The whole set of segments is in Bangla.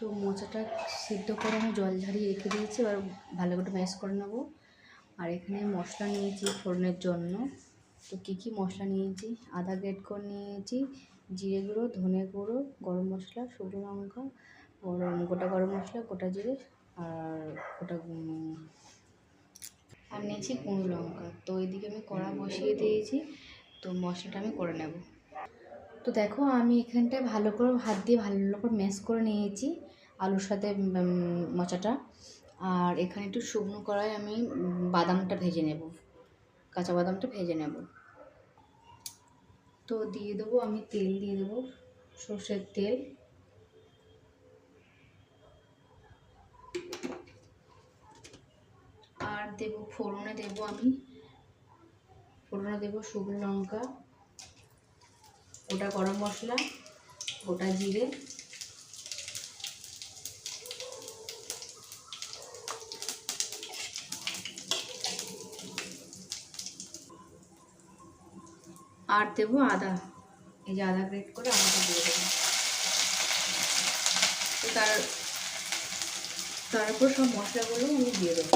তো মোচাটা সিদ্ধ করে আমি জল ঝরিয়ে রেখে দিয়েছি, এবার ভালো করে ম্যাশ করে নেবো। আর এখানে মশলা নিয়েছি ফোড়নের জন্য। তো কী কী মশলা নিয়েছি, আদা গ্রেট করে নিয়েছি, জিরে গুঁড়ো, ধনে গুঁড়ো, গরম মশলা, শুকনো লঙ্কা, গোটা গরম মশলা, গোটা জিরে আর আর নিয়েছি গুঁড়ো লঙ্কা। তো এইদিকে আমি কড়া বসিয়ে দিয়েছি, তো মশলাটা আমি করে নেব। তো দেখো আমি এখানটায় ভালো করে হাত দিয়ে ভালো করে ম্যাশ করে নিয়েছি আলুর সাথে মোচাটা। আর এখানে একটু শুকনো কড়াই আমি বাদামটা ভেজে নেব, কাঁচা বাদামটা ভেজে নেব। তো দিয়ে দেবো, আমি তেল দিয়ে দেবো, সর্ষের তেল। আর দেবো ফোড়নে দেবো শুকনো লঙ্কা, গোটা গরম মশলা, গোটা জিরে, আর দেবো আদা। এই যে আদা গ্রেট করে আদাটা দিয়ে দেবো। তো তারপর সব মশলাগুলো আমি দিয়ে দেবো,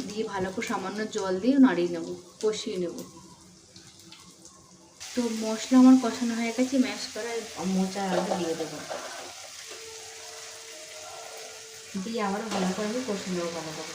দিয়ে ভালো করে সামান্য জল দিয়ে নাড়িয়ে নেবো, কষিয়ে নেব। তো মশলা আমার কষানো হয়ে গেছে, ম্যাশ করে মোচা আলু দিয়ে দেবো, দিয়ে আবারও ভালো করে আমি কষিয়ে নেবো ভালো করে।